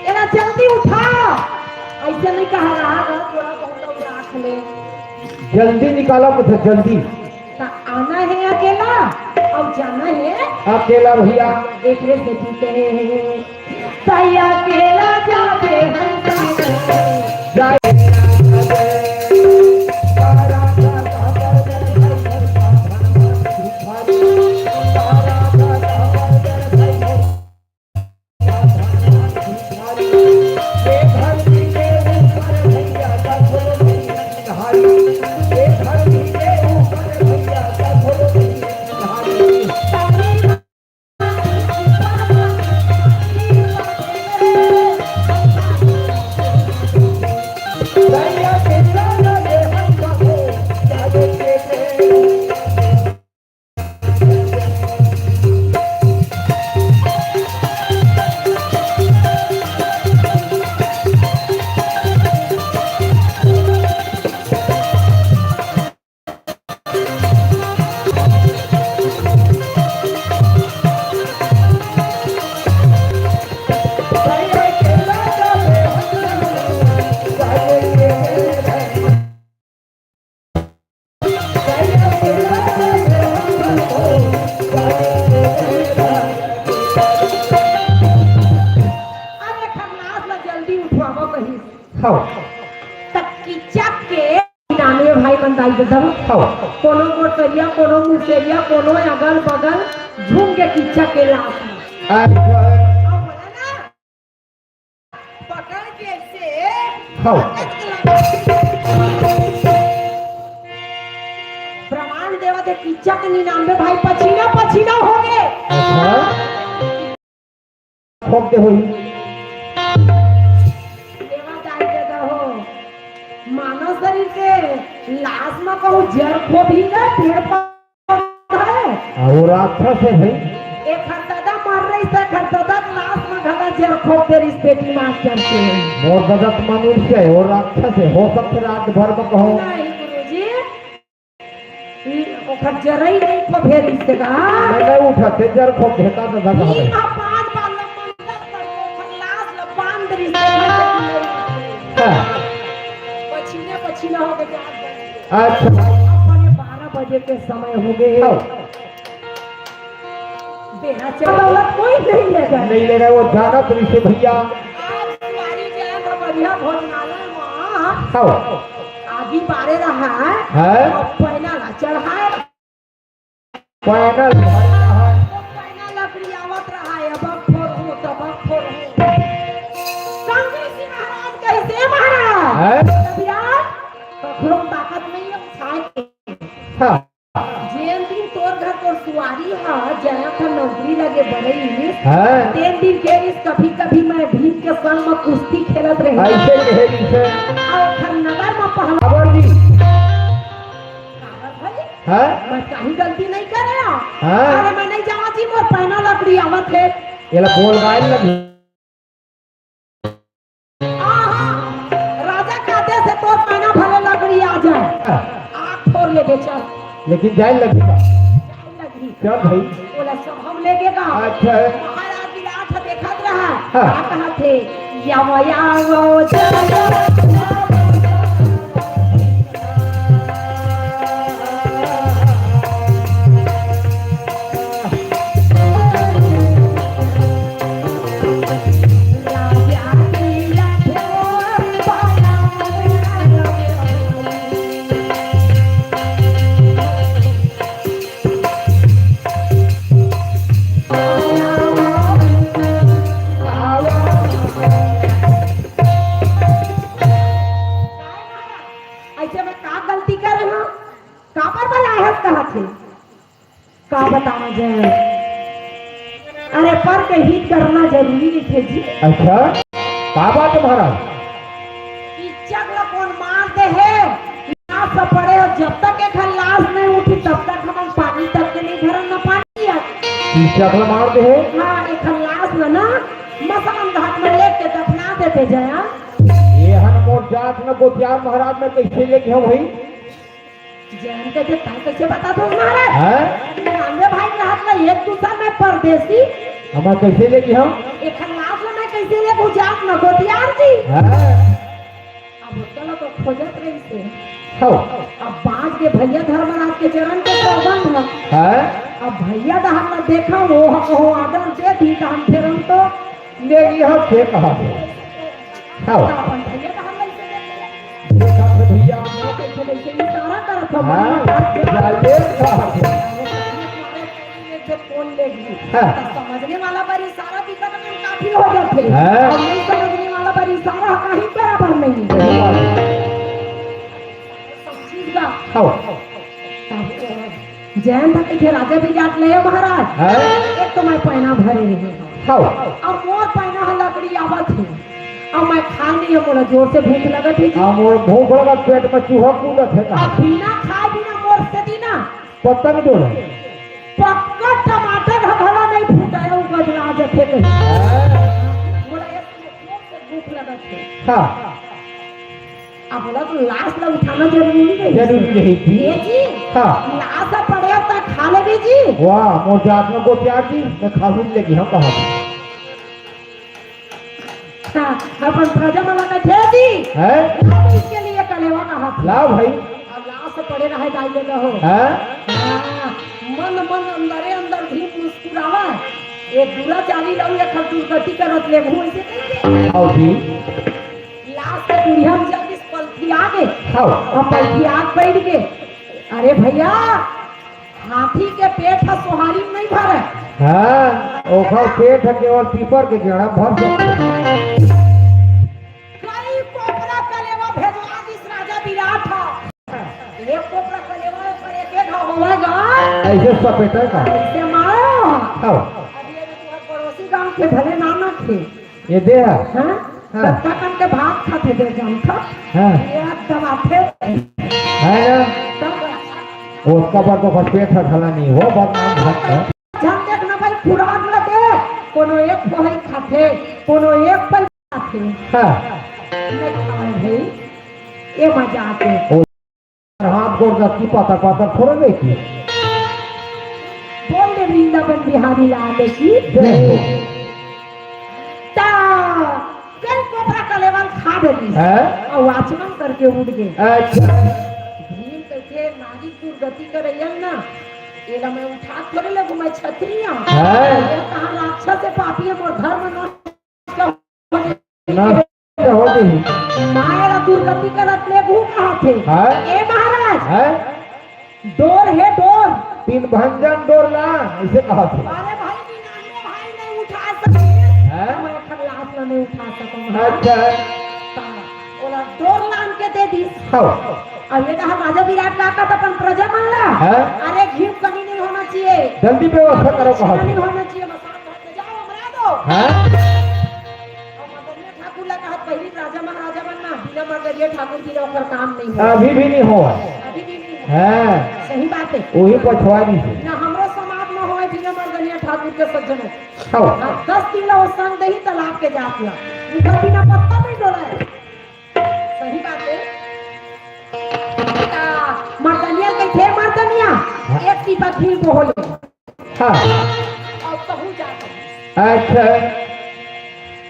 एरा जल्दी उठा ऐसे नहीं कहा रहा थोड़ा बहुत राख ले। जल्दी निकालो मुझे जल्दी। आना है अकेला और जाना है अकेला भैया। एक रे से जीते ताई अकेला जाते जाए। कोनो गोटरिया कोनो मुसेरिया कोनो अगल बगल झूम के किच्चा के लाश पकड़ के से प्रमाण देवा दे किच्चा के 99 भाई पछीना पछीना हो गए। खोप दे होई मानव शरीर के लाश में कहूँ जड़ को भी ना पेड़ पौधा है और राक्षस है भाई। एक खरदादा मर रही से खरदादा लाश में घड़ा जड़ खोप दे इस पेटी मास्टर के वो गजत मनुष्य है और राक्षस है हो सकते रात भर में कहो नहीं गुरुजी वो खजर ही नहीं को भेद इससे कहा नहीं उठाते जड़ खोप देता तो धगा ये पांच बार मंदिर पर लाश लपान दे इस पछीना हो गया। अच्छा अपने 12 बजे के समय हो गए बेना चौदौलत कोई नहीं लेगा नहीं ले रहे वो जाना तो इसे भैया आज तुम्हारी जान बढ़िया भोजनालय में हाँ आगे बारे रहा है और पहना ला चढ़ाए पैनल पहना लकड़ी आवत रहा है अब फोर हो तब फोर हो कांग्रेसी महाराज कैसे महाराज कखरो ताकत नहीं है उठाए के हाँ जेन दिन तोर घर तोर सुवारी हा जया था नौकरी लगे बड़ई हाँ तेन दिन के इस कभी कभी मैं भीम के संग में कुश्ती खेलत रही ऐसे कहे इसे और नगर में पहलवान खबर दी हाँ मैं कहीं गलती नहीं करे हाँ अरे मैं नहीं जावा जी मोर पहना लकड़ी आवत है ये ला बोल गायल लगी राजा कहते से तोर पहना भले लकड़ी आ जाए आँख फोड़ ले बेचा लेकिन जाए लगी क्या भाई बोला सब हम लेके का अच्छा महाराज विराट देखत रहा हाँ। क्या कहा थे या वो पर के हित करना जरूरी नहीं थे जी। अच्छा का बात है महाराज? इज्जत ला कौन मार दे है लाश से पड़े और जब तक एक लाश नहीं उठी तब तक हम पानी तक के नहीं भरन न पानी है। चकला मार दे है? हाँ एक लाश में ना मसान घाट में लेके दफना देते जया। ये हनमोर जात न गोतियार महाराज में कैसे लेके हम भाई? जैन के कैसे बता दो महाराज? हैं? नांदे भाई के हाथ में एक दूसरा में परदेसी हम कैसे लेके हम? एक लाश में कैसे ले गुजात न गोतियार जी। हैं? अब चलो तो खोजत रही से हो अब बाज के भैया धर्मराज के चरण के प्रबंध है। हैं? अब भैया दा हम देखा वो आदर दे दी तो हम फिर हम तो ले यह से कहा है? हो अपन भैया दा हम ऐसे देखा तो भैया कैसे कैसे इशारा करत हो हैं? जाले कहा है? कौन लेगी हाँ। समझने वाला पर इशारा भी करने में काफी हो जाते हाँ। और नहीं समझने वाला पर इशारा कहीं बराबर नहीं समझीगा। हो जैन था के राजा भी जात ले महाराज। हैं? एक तो मैं पैना भरे रही हो और मोर पैना है लकड़ी आवत है और मैं खा नहीं है मोला जोर से भूख लगत है हम और भूख लगा पेट में चूहा कूदत है कहा? अब बिना खाए बिना मोर से दीना पत्ता नहीं डोला? पक्का टमाटर भला नहीं फूटा है उपज ना जथे के हैं? मोला एक जोर से भूख लगत है। हाँ अब बोला तो लाश ला उठाना जरूरी नहीं जरूरी नहीं थी। ये जी हाँ लाश पड़े तो खा ले जी। वाह मोर जात में गोतियार जी मैं खाबू लेगी हम कहा? हाँ, अपन प्रजा मला का थे जी हैं? अब इसके लिए कलेवा कहा था ला भाई अब लाश पड़े रहे जाई ले हो। हैं? हाँ, मन मन अंदरे अंदर भी मुस्कुरावा एक दूरा चाली लाऊ एक खतूर गति करत ले भूल से करेंगे आओ जी लाश के दुनिया में जब इस पलथी आ गए आओ और पलथी आग बैठ गए। अरे भैया हाथी के पेट है सोहारी में नहीं भरे हाँ ओखा पेट है केवल पीपर के गेड़ा भर जाते। कई कोपरा कलेवा भेजवा दिस राजा विराट था एक कोपरा कलेवा पर एक होगा ऐसे सपेटा का? ऐसे मारो। आओ अभी ये तुम्हारे पड़ोसी गांव के भले नाना थे ये दे है? हाँ हाँ। बच्चा कन के भाग खाते थे जान था हाँ ये दबाते है ना? तब उसका पर तो पेट है खला नहीं हो बदनाम भक्त है। जान देखना भाई खुराक लगे कोनो एक पहई खाते कोनो एक पहई खाते हाँ नहीं खाए भाई ये मजा आते हाथ गोड़ दस्ती पाता पाता थोड़ा देखी बोल दे वृंदावन बिहारी लाले की ता कल कोबरा का लेवल खा देली है? और वाचमन करके उड़ गए अच्छा भीम कहते नारी दुर्गति करैयन ना एला मैं उठा थोड़े लगू मैं क्षत्रिय हूं है? ये कहां राक्षस से पापी है मोर धर्म नष्ट ना हो गई माया दुर्गति करत ले भू कहां थे है? ए महाराज है? डोर है डोर। तीन भंजन डोर ला ऐसे कहा थे। अरे भाई निन्यानवे भाई नहीं उठा सकते हैं? मैं खलास में नहीं उठा सकूंगा अच्छा ओला डोर लान के दे दी हो अब ये कहा राजा विराट का का अपन प्रजा मांगला है? अरे घी कहीं नहीं होना चाहिए जल्दी व्यवस्था करो कहा नहीं थे। होना चाहिए मसान घर में जाओ हमरा दो हैं? और मदनिया ठाकुर ला कहा पहली राजा महाराजा बनना बिना मदनिया ठाकुर की ओकर काम नहीं हो अभी भी नहीं हो अभी भी नहीं हो। है सही बात है वही पछुआ नहीं थे। ना हमरो समाज में होए बिना मदनिया ठाकुर के सज्जन हो 10 किलो संग दही तालाब के जात ला उनका बिना पत्ता नहीं डोला है सही बात है मर्दनिया के थे मर्दनिया एक की बखीर बोले हाँ और कहूँ जाता अच्छा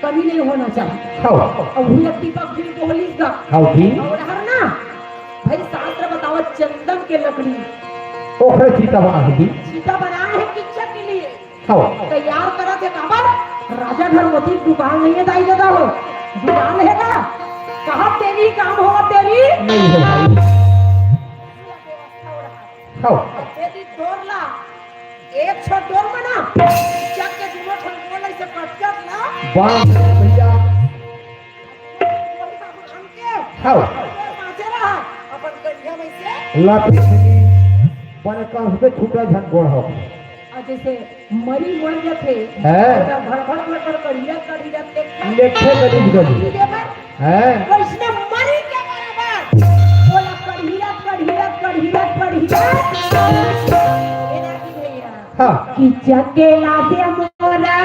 कभी नहीं होना चाहिए हो और वही एक की बखीर बोली का हो जी और हर ना भाई शास्त्र बताओ चंदन के लकड़ी ओखरे सीता बना दी सीता बनाए है किच्चा के लिए हो तैयार करा थे काबर राजा धर्मवती दुकान नहीं है दाई दादा हो दुकान है का कहा तेरी काम होगा तेरी नहीं है भाई हो तेरी डोर ला एक छो डोर में ना चक के जुनो ठंडोल ऐसे कटकट ला बांध भैया हमके हो पाचे रहा अपन कन्या में से लापी बने कंस पे छूटा झन गोड़ हो जैसे मरी मर जाते हैं? भड़भड़ कढ़िया कढ़िया लेखे गरीब गरीब हैं? वैष्णव मरी के बराबर बोला कढ़िया कढ़िया कढ़िया कढ़िया एना की भैया हाँ कि चकेला से मोरा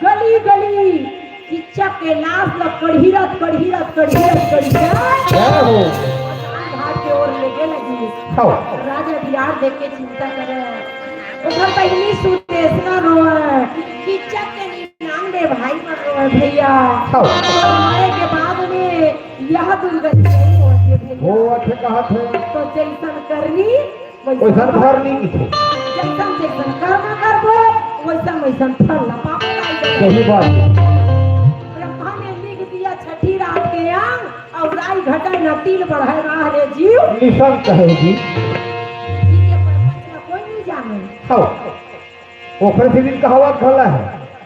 गली गली किच्चक के लाश ल कढ़िरत कढ़िरत कढ़िरत कढ़िरत क्या हो घाट के ओर लेके लगी खाओ राजा बिहार देख के चिंता करे ओकर पहली सुदेशना रोए किच्चक के 99 भाई मर रोए भैया खाओ मरे के बाद में यह दुर्गति नहीं होती भैया वो अच्छे कहा थे तो जैसन करनी वैसा घर नहीं की थे जैसन जैसन कर्म करबो वैसन वैसन फल ला पापा सही बात ब्रह्मा ने लिख दिया छठी रात के अंग और राई घटे न तिल बढ़े रहा रे जीव निशंक कहेगी ये प्रपंच में कोई नहीं जाने खाओ ओखरे से दिन कहावत खला है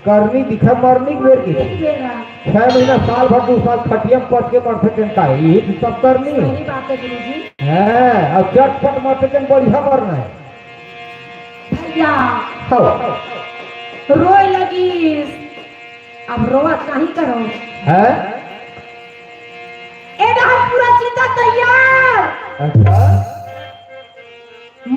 करनी दिखे मरनी वेर की नहीं दे रहा 6 महीना साल भर 2 साल खटिया पच के मर सकें का ये तो सब करनी है सही बात है गुरुजी हैं अब चटपट मर सकें बढ़िया मरना है भैया खाओ रोए लगी अब रोवत नहीं करो हैं ए रहा पूरा चिता तैयार अच्छा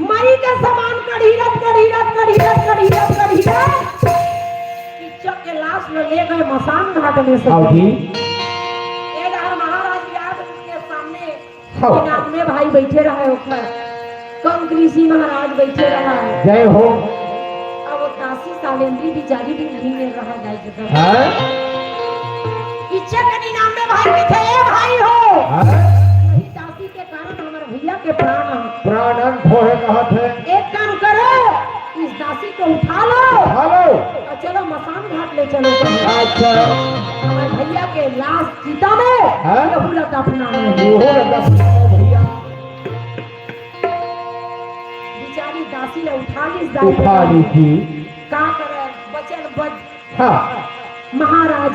मरी के समान कढ़ीरत कढ़ीरत कढ़ीरत कढ़ीरत कढ़ीरत किच्चक के लाश में ले गए मसान घाट में से आओ जी ए रहा महाराज याद के सामने हाँ। इनाम में भाई बैठे रहे ऊपर कम कृषि महाराज बैठे रहा जय हो अब वो काशी सालेंद्री बिचारी भी नहीं मिल रहा जाए जगह हैं किच्चक के इनाम में भाई बैठे ए भाई हो हैं? यही दासी के कारण हमारे भैया के प्राण प्राणन खोहे कहा थे एक काम करो इस दासी को उठा लो हेलो और चलो मसान घाट ले चलो अच्छा हमारे भैया के लाश चिता में हाँ? यहू लगा अपना में वो लगा भैया बेचारी दासी ने उठा ली इस उठा दाई ली थी का करे बचल बच हाँ महाराज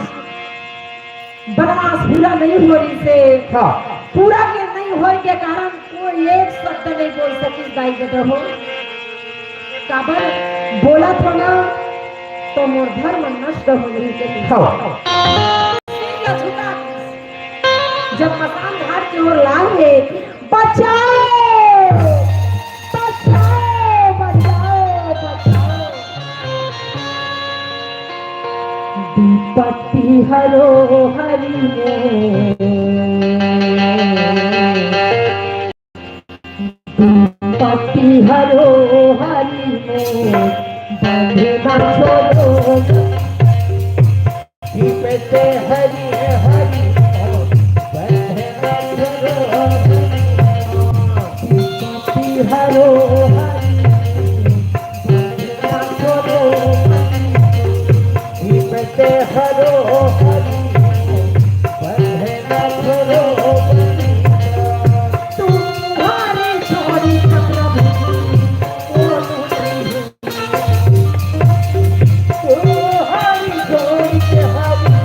बनवास पूरा नहीं हो रही से हाँ पूरा के नहीं होने के कारण कोई एक शब्द नहीं बोल सकी गाय के हो काबर बोला तो ना तो मोर धर्म नष्ट हो गई के हाँ जब मकान घाट की ओर लाए बचाओ बचाओ बचाओ बचाओ विपत्ति हरो हरि विपत्ति हरो हरि बंधे न छोड़ो जीपते हरि हरि बंधे न छोड़ो विपत्ति हरो हरि बंधे न छोड़ो जीपते हरो हरि बंधे न छोड़ो तुम्हारे छोड़ी प्रभु ओ हरि छोड़ के हरि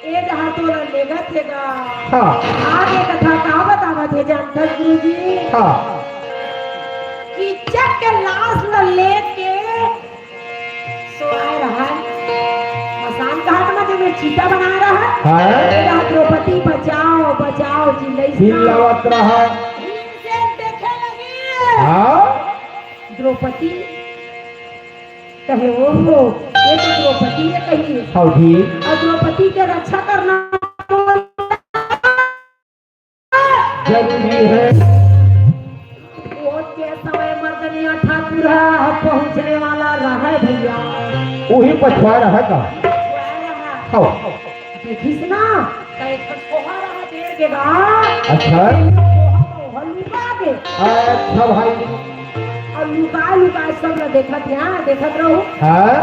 ए जहाँ तो लेगत थे गा हाँ आगे कथा का बतावत है जानते गुरुजी हाँ किच्चक के लाश ल लेके सोए रहा मसान घाट में जो चीता बना रहा हाँ है द्रौपदी बचाओ बचाओ चिल्लाई चिल्लावत रहा से देखे लगी हाँ द्रौपदी कहे वो ये तो द्रौपदी है कही हाँ जी और द्रौपदी के रक्षा करना जरूरी है वोट के समय मर्दनिया ठाकुर पहुंचने वाला रहा भैया वही पछुआ रहा का हाँ देखिस ना एक कोहा रहा पेड़ के गांव अच्छा लुका के अच्छा भाई और लुका सब लोग देखत यहाँ देखत रहो हाँ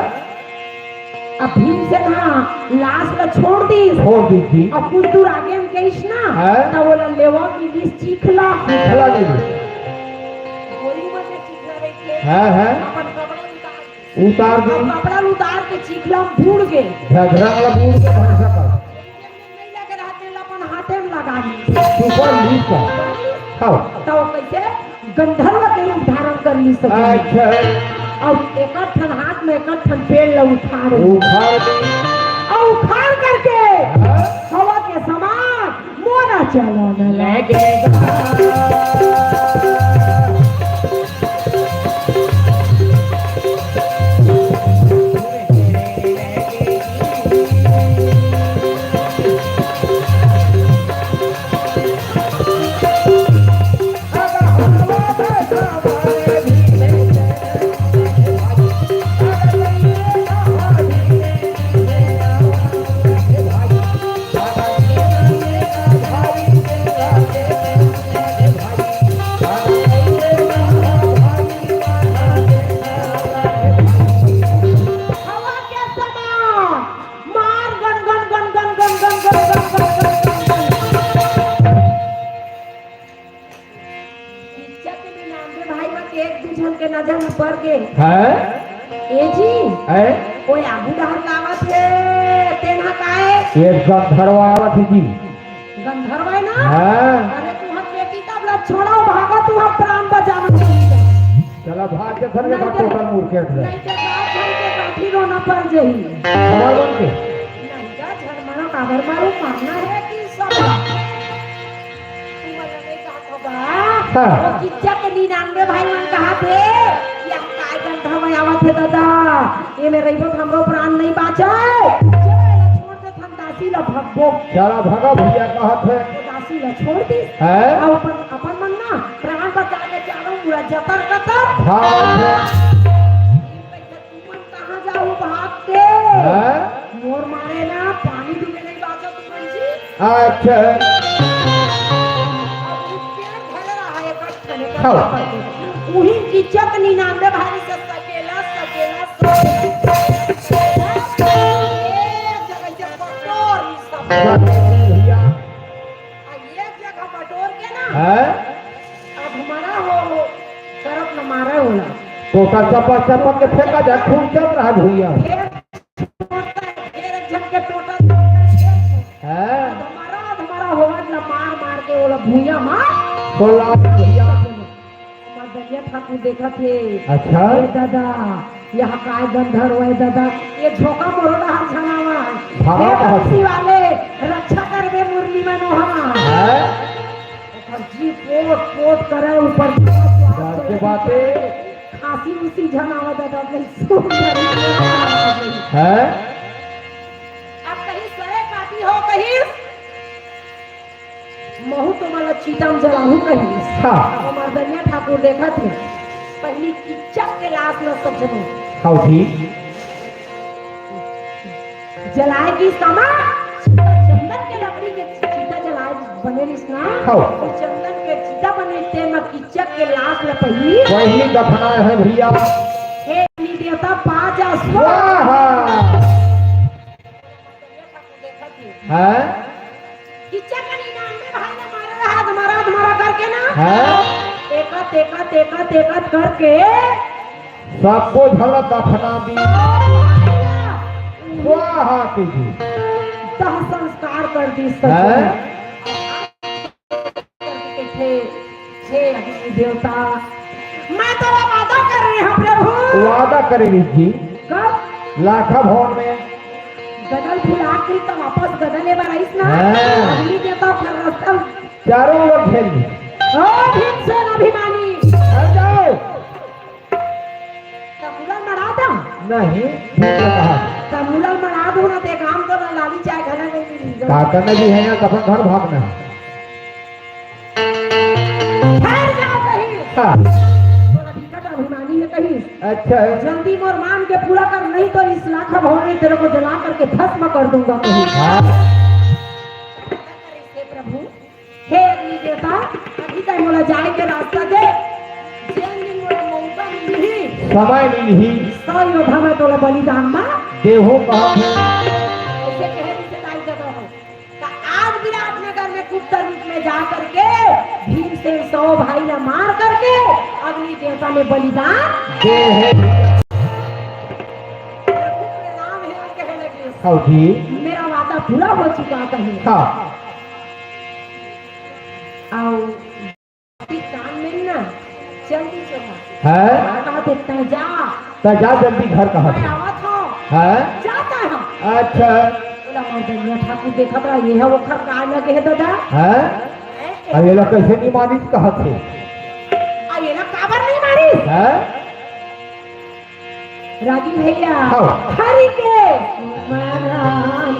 अब भीम से ना लाश का छोड़ दी छोड़ दी थी अब कुछ दूर आगे हम कहिस ना हाँ? तो बोला लेवा की बीस चीखला चला नहीं गोली में से चीखला रही थे हाँ हाँ अपन कपड़ा उतार दी अब कपड़ा उतार के चीखला भूड़ गए झगड़ा वाला बूढ़ के भरोसा कर नहीं लगे रहते अपन हाथे में लगा दी सुपर लीज का हाँ तो कैसे गंधर्व के रूप धारण कर ली सके अच्छा और एक ठन हाथ में एक ठन पेड़ ला उखाड़ ली। उखाड़ दी और उखाड़ करके हवा के समान मोरा चलाने लगेगा हवा के समान मार gun gun gun gun gun gun gun gun इज्जत के नाम पे भाई बा के एक दूसरे के नजर में पड़ गए है ए जी है कोई आबू डहर लावत है तेना काए ये गंधर्व आवत है जी गंधर्व है ना हाँ अरे तू हम बेटी तब ला छोड़ो भागा तू हम प्राण बचाना चला भाग के घर में टोटल मूर्खेट ले नहीं तो रात भर के काठी रोना पड़ जाई हमार बन के नहीं का झरमना काबर मारू मारना है कि सब तू लगे का खबर हाँ। वो किच्चा के 99 भाई मन कहा थे या काय गंधर्व आवत है दादा ये मेरे को हमरो प्राण नहीं बाचे छोड़ दे हम दासी ला भगबो चला भगा भैया कहत है दासी ला छोड़ दी है और अपन मन ना प्राण बचा के चारों पूरा जतर कतर भाग तुमन कहाँ जाओ भाग के है मोर मारे ना पानी भी में नहीं बाचा तुमन जी अच्छा वही किचक 99 भाई से सकेला जगह से पटोर ई सब भैया एक जगह पटोर के ना है अब हमारा हो तरफ न मारे होला टोटल चपा के फेंका जाए खून चल रहा भैया फिर एक जन के टोटल है हमारा होगा ना मार के होला भूया मार सोला भैया मर्दनिया ठाकुर देखा थे अच्छा ए दादा यह काय गंधर्व है दादा ये झोंका मोरला हर छनावा भागा हे भागा। बंसी वाले रक्षा कर दे मुरली मनोहर है और जी पोट करे ऊपर बात के बातें खांसी उसी झनावा दादा नहीं सुन है अब कहीं सरे काटी हो कहीं महू तो वाला चीतम जलाहू कहीं हाँ मर्दनिया ठाकुर देखा थे पहली किच्चक के लाश में सब जने हाँ जी जलाएगी समा चंदन के लकड़ी के चीता जलाए बने ना हाँ। तो चंदन के चीता बने थे मैं किच्चक के लाश में पहली वही दफना है भैया हे नी देवता पाँच स्वाहा है किच्चक का 99 भाई ने मारा रहा तुम्हारा करके ना है एकत करके सबको झलक दफना दी स्वाहा कीजिए तह संस्कार कर दी हैं? हे अग्नि देवता, मैं तेरा वादा कर रही हूँ प्रभु। वादा करेगी जी कब लाखा भवन में गदल फुला के तो वापस गदले बराइस ना हाँ। अग्नि देवता फिर रास्ता चारों ओर घेर ली। ओ भीमसेन अभिमानी हट जाओ। तमुला मरा दो नहीं ठीक है कहा। तमुला मरा दो ना ते काम तो ना लाली चाय खाना नहीं मिली काका ने भी है यहाँ कफन घर भागना है। ठहर जाओ कहीं हाँ। थोड़ा विकट अभिमानी है कहीं अच्छा है। जल्दी मोर मान के पूरा कर नहीं तो इस लाखा भवन में तेरे को जला करके भस्म कर दूंगा कहीं हाँ। हे प्रभु हे अग्नि देवता अभी तक मोला जाए के रास्ता दे जेन दिन मोला मौका मिली समय नहीं 100 योद्धा में तोला बलिदान मा देहो कहा ऐसे कहे रिश्तेदारी जगह हो तो आज विराटनगर में गुप्त रूप में जा करके भीम से 100 भाई ने मार करके अग्नि देवता में बलिदान दे है। नाम है और कहे लगे हाँ जी। मेरा वादा पूरा हो चुका कहीं हाँ। आओ कान में ना जल्दी चला है कहा देता जा तो जा जल्दी घर कहा मैं आवत हूँ है। जाता है अच्छा बोला मर्दनिया ठाकुर देखा था ये है वो खर का लगे है दादा है। अब ये लोग कैसे नहीं मानी कहा थे ये ना काबर नहीं मारी है। राजी भैया हाँ। हरि के मनाम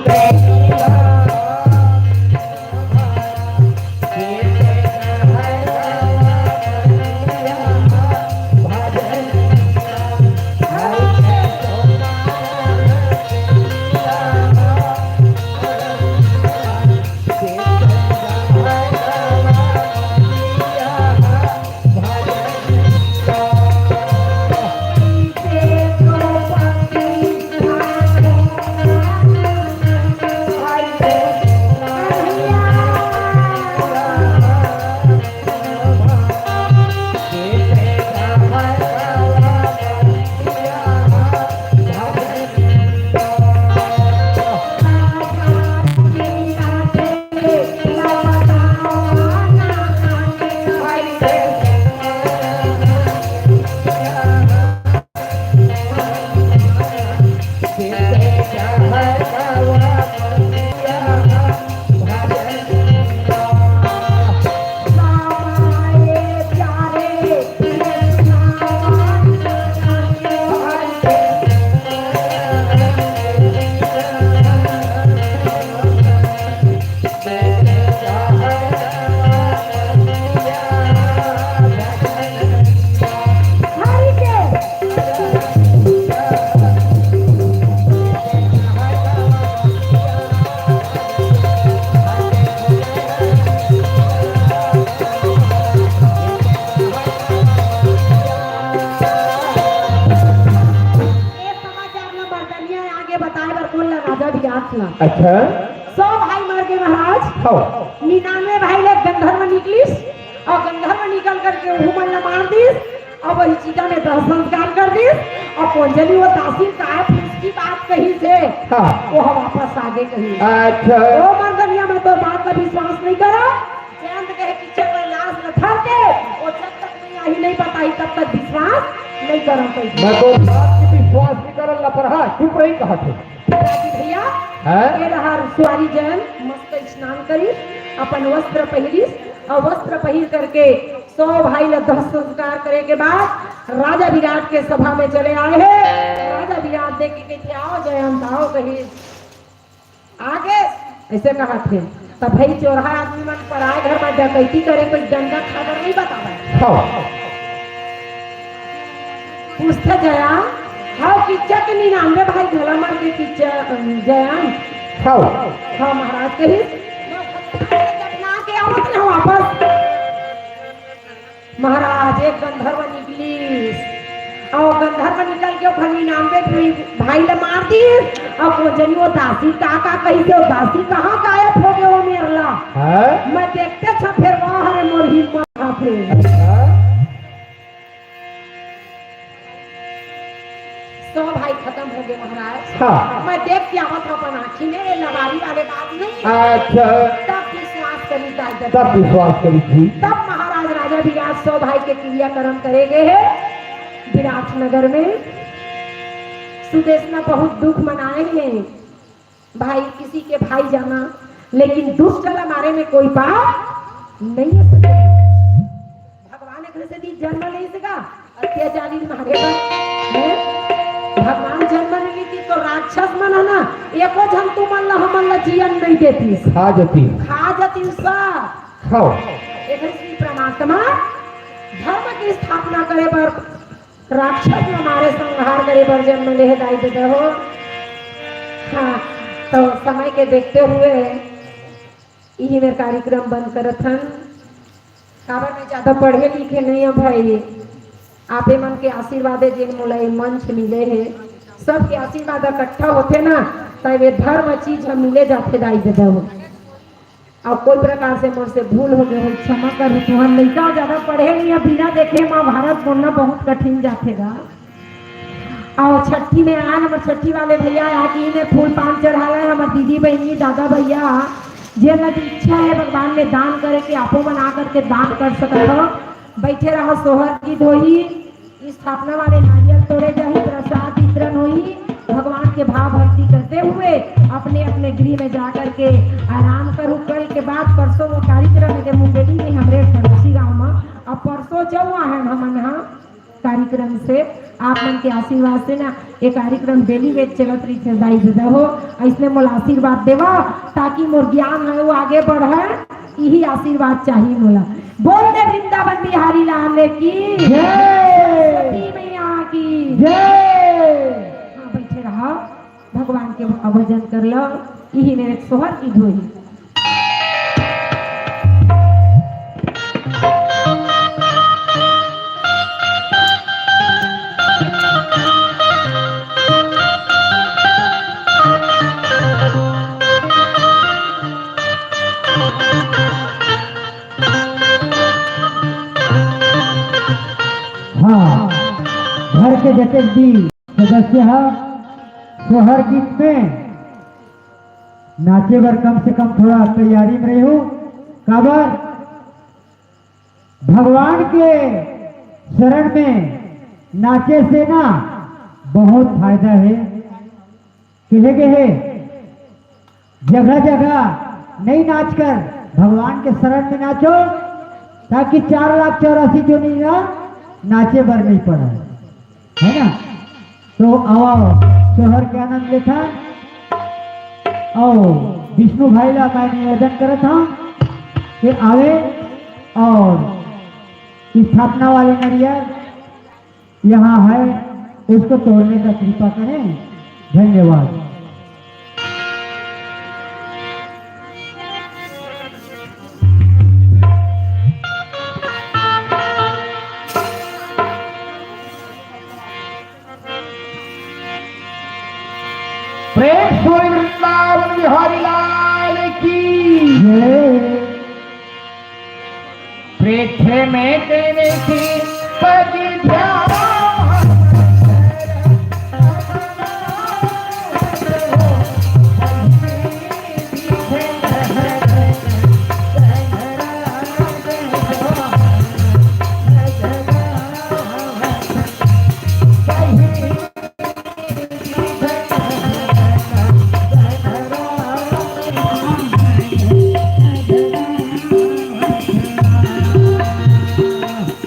अच्छा 100 भाई मर गए महाराज हाँ। 99 भाई ले गंधर्व निकलिस और गंधर्व निकल करके हुमन ने मार दिस और वही चीता ने दाह संस्कार कर दिस और पंजली वो दासी का उसकी बात कही से हाँ। वो वापस आगे कही अच्छा ओ मर्दनिया में तो बात का विश्वास नहीं करा जयंत कहे पीछे कोई लाश न धरते वो जब तक नहीं आई नहीं बताई तब तक विश्वास नहीं करा कहीं मैं तो बात की विश्वास नहीं करल ला पर हाँ चुप रही कहा थे राजी भैया हैं? ये रहा सुवारी जैन मस्त स्नान करी अपन वस्त्र पहिरिस और वस्त्र पहिर करके 100 भाई ल दाह संस्कार करे के बाद राजा विराट के सभा में चले आए हैं। राजा विराट देख के कहते आओ जयंत आओ कही आगे ऐसे कहा थे तब भाई चोरहा आदमी मन पर आए घर में डकैती करे कोई दंडक खबर नहीं बतावा हाँ। पूछते जया हाँ किच्चा के 99 भाई झोला मार के किच्चा जयान हाँ। हाँ महाराज कही ना के आवत ना वापस महाराज एक गंधर्व निकली और गंधर्व निकल के फनी 99 भाई ले मार दी और कोजनी वो दासी का कही से दासी कहाँ गायब हो गए वो मेरला हैं? मैं देखते था फिर वहाँ हरे मोर हिम्मत था फिर हैं? 100 भाई खत्म हो गए महाराज महाराज हाँ। मैं देख के आवत हूँ अपन आँखी ने लबारी वाले बात नहीं अच्छा तब विश्वास करी दाई तब विश्वास करी थी। तब महाराज राजा विराट 100 भाई के क्रियाकर्म करेंगे है विराटनगर में सुदेशना बहुत दुख मनाएंगे भाई किसी के भाई जाना लेकिन दुष्ट हमारे में कोई बात नहीं है भगवान एक से दी जन्म नहीं सका अत्याचारी मारेगा भगवान जन्म नहीं दी तो राक्षस मन है ना एको जन तू मन ला हमन ला जीवन नहीं देती खा जाती सब खाओ एक श्री परमात्मा धर्म की स्थापना करे पर राक्षस हमारे संहार करे पर जन्म ले दाई देते हो हाँ तो समय के देखते हुए यही मेरे कार्यक्रम बंद करत हन काबर में ज्यादा पढ़े लिखे नहीं है भाई आपे मन के आशीर्वाद जिन मोला मंच मिले है सबके आशीर्वाद इकट्ठा होते ना तब ये धर्म चीज हम मिले जाते दाई देते हो और कोई प्रकार से मुझसे भूल हो गए क्षमा कर तो हम लड़का ज्यादा पढ़े नहीं है बिना देखे महाभारत बोलना बहुत कठिन जातेगा और छठी में आए हमारे छठी वाले भैया आके इन्हें फूल पान चढ़ाला है हमारे दीदी बहनी दादा भैया जे लगी इच्छा है भगवान में दान करे के आपो बना करके दान कर सकते हो बैठे रहो सोहर की धोई स्थापना वाले नारियल तोड़े जाही प्रसाद वितरण हुई भगवान के भाव भक्ति करते हुए अपने अपने गृह में जा करके आराम करूँ कल के बाद परसों वो कार्यक्रम के मुंगेली में हमारे पड़ोसी गाँव में अब परसों जौआ है हम यहाँ कार्यक्रम से आप मन के आशीर्वाद से ना ये कार्यक्रम डेली वेज चलत रही थे दाई दे हो इसने मोला आशीर्वाद देवा ताकि मोर ज्ञान है वो आगे बढ़े यही आशीर्वाद चाहिए मोला बोल दे वृंदावन बिहारी लाल की जय मैया की जय हाँ बैठे रहा भगवान के भजन कर लो यही मेरे सोहर की धोई घर के जैसे भी सदस्य सोहर गीत में नाचे बर कम से कम थोड़ा तैयारी में रही हूँ काबर भगवान के शरण में नाचे से ना बहुत फायदा है कहे गए जगह जगह नहीं नाचकर भगवान के शरण में नाचो ताकि 4,84,000 जो नहीं ना नाचे बर नहीं पड़ा है ना तो आओ शोहर के आनंद लेता और विष्णु भाई ला मैं निवेदन करत हूँ कि आवे और स्थापना वाले नरियर यहाँ है उसको तोड़ने का कृपा करें धन्यवाद। प्रेम वृंदावन बिहारी लाल की पृथ्वी में तेरे की पग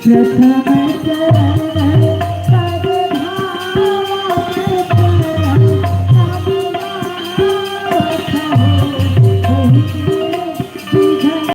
प्रथम